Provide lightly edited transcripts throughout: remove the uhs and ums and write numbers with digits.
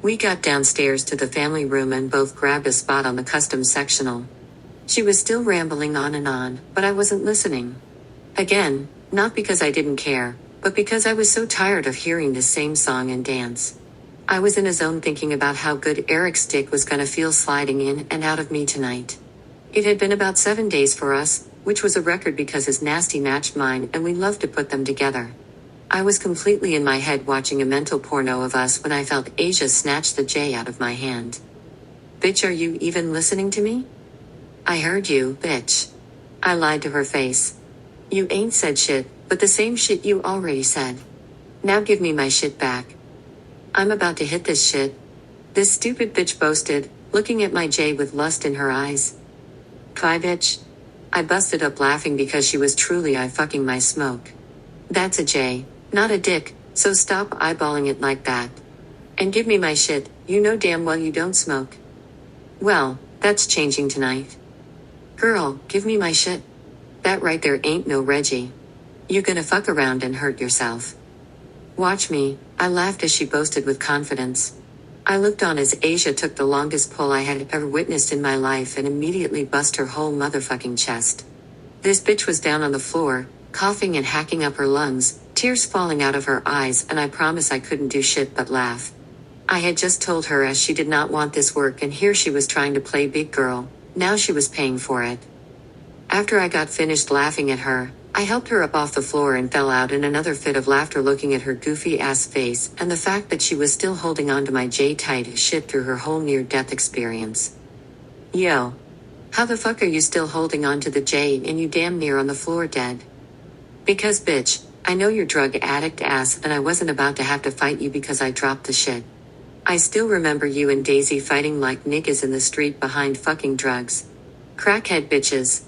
We got downstairs to the family room and both grabbed a spot on the custom sectional. She was still rambling on, but I wasn't listening. Again, not because I didn't care, but because I was so tired of hearing the same song and dance. I was in a zone thinking about how good Eric's dick was gonna feel sliding in and out of me tonight. It had been about 7 days for us, which was a record because his nasty matched mine and we loved to put them together. I was completely in my head watching a mental porno of us when I felt Asia snatch the J out of my hand. Bitch, are you even listening to me? I heard you, bitch. I lied to her face. You ain't said shit, but the same shit you already said. Now give me my shit back. I'm about to hit this shit. This stupid bitch boasted, looking at my J with lust in her eyes. Cry, bitch. I busted up laughing because she was truly eye fucking my smoke. That's a J, not a dick, so stop eyeballing it like that. And give me my shit, you know damn well you don't smoke. Well, that's changing tonight. Girl, give me my shit. That right there ain't no Reggie. You gonna fuck around and hurt yourself. Watch me, I laughed as she boasted with confidence. I looked on as Asia took the longest pull I had ever witnessed in my life and immediately bust her whole motherfucking chest. This bitch was down on the floor, coughing and hacking up her lungs, tears falling out of her eyes, and I promise I couldn't do shit but laugh. I had just told her as she did not want this work and here she was trying to play big girl, now she was paying for it. After I got finished laughing at her, I helped her up off the floor and fell out in another fit of laughter looking at her goofy ass face and the fact that she was still holding on to my J tight as shit through her whole near-death experience. Yo. How the fuck are you still holding on to the J and you damn near on the floor dead? Because bitch, I know you're drug addict ass and I wasn't about to have to fight you because I dropped the shit. I still remember you and Daisy fighting like niggas in the street behind fucking drugs. Crackhead bitches.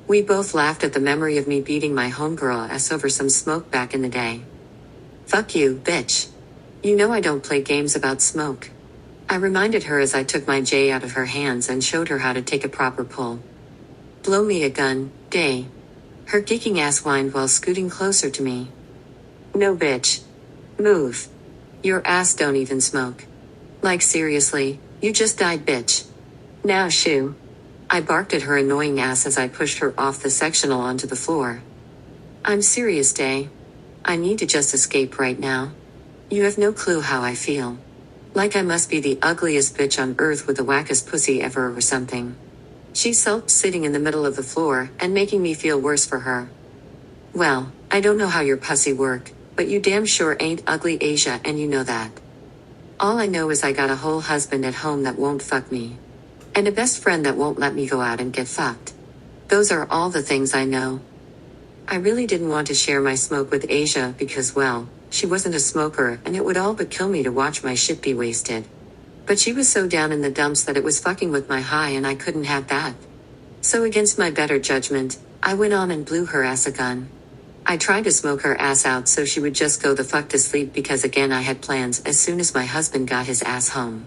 We both laughed at the memory of me beating my homegirl ass over some smoke back in the day. Fuck you, bitch. You know I don't play games about smoke. I reminded her as I took my J out of her hands and showed her how to take a proper pull. Blow me a gun, Day. Her geeking ass whined while scooting closer to me. No bitch. Move. Your ass don't even smoke. Like seriously, you just died bitch. Now shoo. I barked at her annoying ass as I pushed her off the sectional onto the floor. I'm serious, Day. I need to just escape right now. You have no clue how I feel. Like I must be the ugliest bitch on earth with the wackest pussy ever or something. She sulked sitting in the middle of the floor and making me feel worse for her. Well, I don't know how your pussy work, but you damn sure ain't ugly Asia and you know that. All I know is I got a whole husband at home that won't fuck me. And a best friend that won't let me go out and get fucked. Those are all the things I know. I really didn't want to share my smoke with Asia because, well, she wasn't a smoker and it would all but kill me to watch my shit be wasted. But she was so down in the dumps that it was fucking with my high and I couldn't have that. So against my better judgment, I went on and blew her ass a gun. I tried to smoke her ass out so she would just go the fuck to sleep because again I had plans as soon as my husband got his ass home.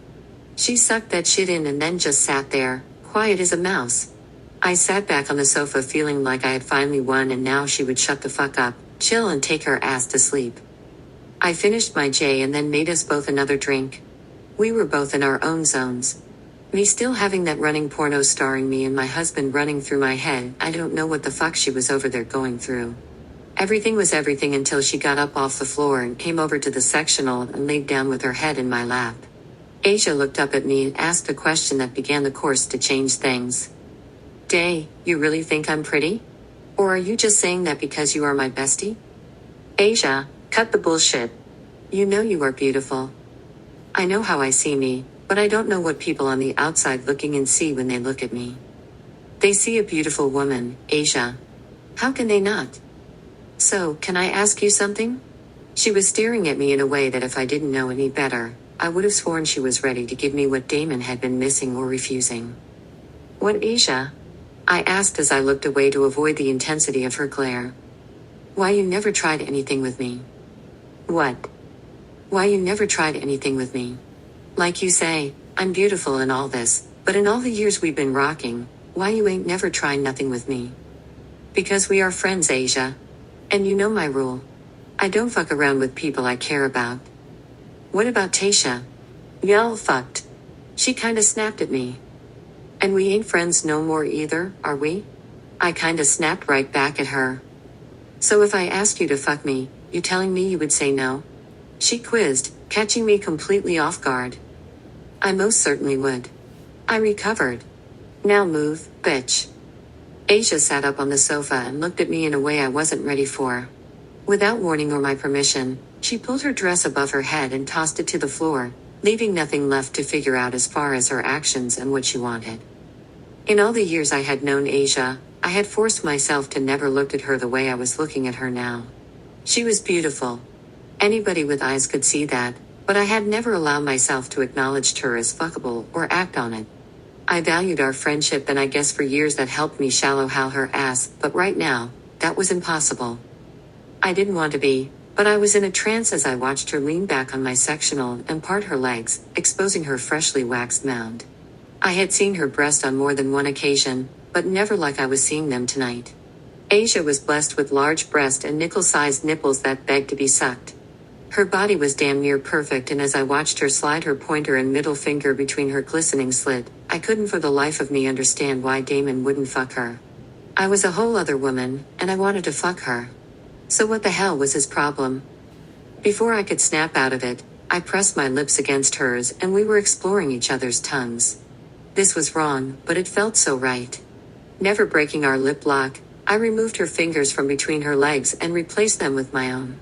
She sucked that shit in and then just sat there, quiet as a mouse. I sat back on the sofa feeling like I had finally won and now she would shut the fuck up, chill and take her ass to sleep. I finished my J and then made us both another drink. We were both in our own zones. Me still having that running porno starring me and my husband running through my head, I don't know what the fuck she was over there going through. Everything was everything until she got up off the floor and came over to the sectional and laid down with her head in my lap. Asia looked up at me and asked a question that began the course to change things. Day, you really think I'm pretty? Or are you just saying that because you are my bestie? Asia, cut the bullshit. You know you are beautiful. I know how I see me, but I don't know what people on the outside looking in see when they look at me. They see a beautiful woman, Asia. How can they not? So, can I ask you something? She was staring at me in a way that if I didn't know any better, I would have sworn she was ready to give me what Damon had been missing or refusing. What, Asia? I asked as I looked away to avoid the intensity of her glare. Why you never tried anything with me? What? Why you never tried anything with me? Like you say, I'm beautiful and all this, but in all the years we've been rocking, why you ain't never tried nothing with me? Because we are friends, Asia. And you know my rule. I don't fuck around with people I care about. What about Tasha? Y'all fucked. She kinda snapped at me. And we ain't friends no more either, are we? I kinda snapped right back at her. So if I asked you to fuck me, you telling me you would say no? She quizzed, catching me completely off guard. I most certainly would. I recovered. Now move, bitch. Asia sat up on the sofa and looked at me in a way I wasn't ready for. Without warning or my permission, she pulled her dress above her head and tossed it to the floor, leaving nothing left to figure out as far as her actions and what she wanted. In all the years I had known Asia, I had forced myself to never look at her the way I was looking at her now. She was beautiful. Anybody with eyes could see that, but I had never allowed myself to acknowledge her as fuckable or act on it. I valued our friendship and I guess for years that helped me shallow how her ass, but right now, that was impossible. I didn't want to be, but I was in a trance as I watched her lean back on my sectional and part her legs, exposing her freshly waxed mound. I had seen her breast on more than one occasion, but never like I was seeing them tonight. Asia was blessed with large breast and nickel-sized nipples that begged to be sucked. Her body was damn near perfect, and as I watched her slide her pointer and middle finger between her glistening slit, I couldn't for the life of me understand why Damon wouldn't fuck her. I was a whole other woman, and I wanted to fuck her. So what the hell was his problem? Before I could snap out of it, I pressed my lips against hers and we were exploring each other's tongues. This was wrong, but it felt so right. Never breaking our lip lock, I removed her fingers from between her legs and replaced them with my own.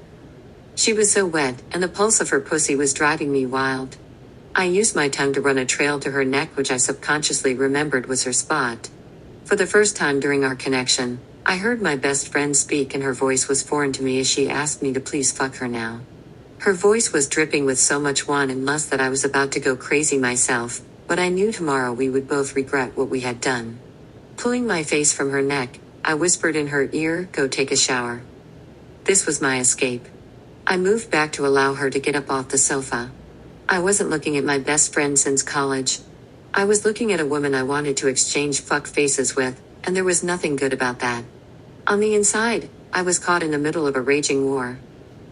She was so wet, and the pulse of her pussy was driving me wild. I used my tongue to run a trail to her neck, which I subconsciously remembered was her spot. For the first time during our connection, I heard my best friend speak, and her voice was foreign to me as she asked me to please fuck her now. Her voice was dripping with so much want and lust that I was about to go crazy myself, but I knew tomorrow we would both regret what we had done. Pulling my face from her neck, I whispered in her ear, "Go take a shower." This was my escape. I moved back to allow her to get up off the sofa. I wasn't looking at my best friend since college. I was looking at a woman I wanted to exchange fuck faces with, and there was nothing good about that. On the inside, I was caught in the middle of a raging war.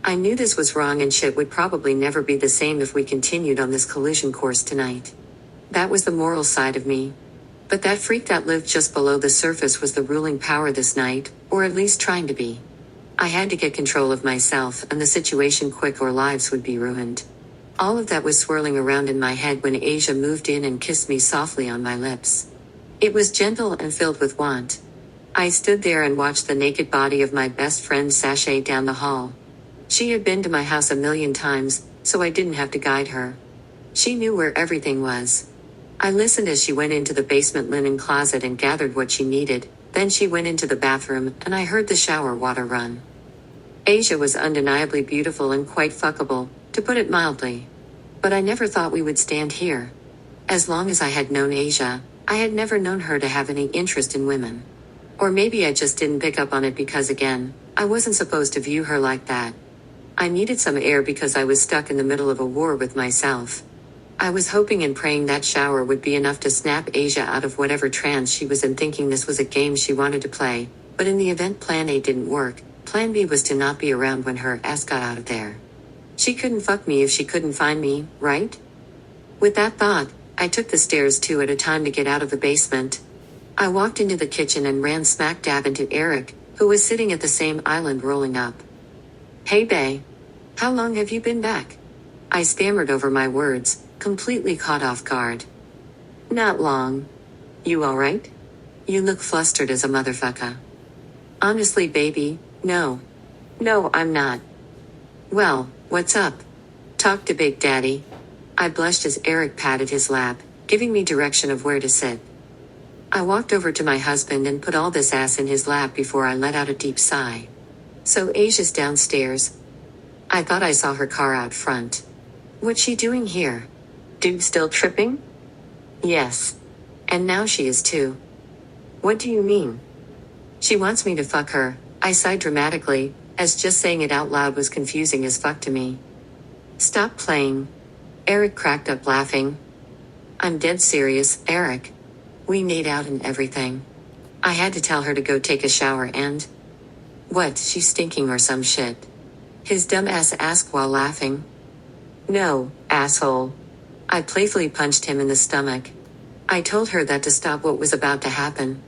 I knew this was wrong and shit would probably never be the same if we continued on this collision course tonight. That was the moral side of me. But that freak that lived just below the surface was the ruling power this night, or at least trying to be. I had to get control of myself and the situation quick or lives would be ruined. All of that was swirling around in my head when Asia moved in and kissed me softly on my lips. It was gentle and filled with want. I stood there and watched the naked body of my best friend sashay down the hall. She had been to my house a million times, so I didn't have to guide her. She knew where everything was. I listened as she went into the basement linen closet and gathered what she needed. Then she went into the bathroom, and I heard the shower water run. Asia was undeniably beautiful and quite fuckable, to put it mildly. But I never thought we would stand here. As long as I had known Asia, I had never known her to have any interest in women. Or maybe I just didn't pick up on it because, again, I wasn't supposed to view her like that. I needed some air because I was stuck in the middle of a war with myself. I was hoping and praying that shower would be enough to snap Asia out of whatever trance she was in, thinking this was a game she wanted to play, but in the event Plan A didn't work, Plan B was to not be around when her ass got out of there. She couldn't fuck me if she couldn't find me, right? With that thought, I took the stairs 2 at a time to get out of the basement. I walked into the kitchen and ran smack dab into Eric, who was sitting at the same island rolling up. "Hey bae. How long have you been back?" I stammered over my words, completely caught off guard. "Not long. You alright? You look flustered as a motherfucker." "Honestly, baby, no. No, I'm not." "Well, what's up? Talk to Big Daddy." I blushed as Eric patted his lap, giving me direction of where to sit. I walked over to my husband and put all this ass in his lap before I let out a deep sigh. "So Asia's downstairs. I thought I saw her car out front. What's she doing here? Dude still tripping?" "Yes. And now she is too." "What do you mean?" "She wants me to fuck her," I sighed dramatically, as just saying it out loud was confusing as fuck to me. "Stop playing." Eric cracked up laughing. "I'm dead serious, Eric. We made out and everything. I had to tell her to go take a shower and..." "What, she's stinking or some shit?" his dumb ass asked while laughing. "No, asshole. I playfully punched him in the stomach. I told her that to stop what was about to happen.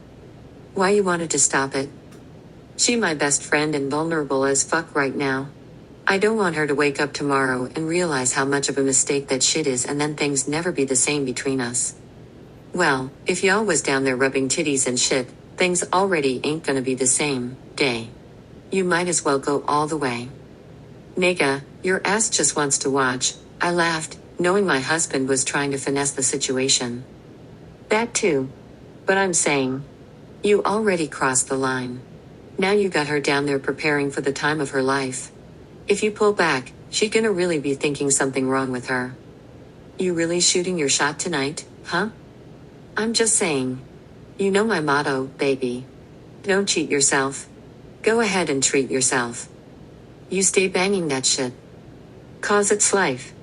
Why you wanted to stop it? She my best friend and vulnerable as fuck right now. I don't want her to wake up tomorrow and realize how much of a mistake that shit is and then things never be the same between us. Well, if y'all was down there rubbing titties and shit, things already ain't gonna be the same, day. You might as well go all the way. Nigga, your ass just wants to watch, I laughed, knowing my husband was trying to finesse the situation. That too. But I'm saying, you already crossed the line. Now you got her down there preparing for the time of her life. If you pull back, she gonna really be thinking something wrong with her. You really shooting your shot tonight, huh? I'm just saying. You know my motto, baby. Don't cheat yourself. Go ahead and treat yourself. You stay banging that shit. 'Cause it's life.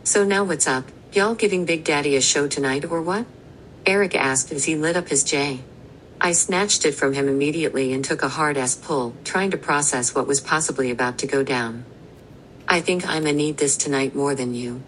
So now what's up, y'all giving Big Daddy a show tonight or what? Eric asked as he lit up his J. I snatched it from him immediately and took a hard-ass pull, trying to process what was possibly about to go down. I think I'ma need this tonight more than you.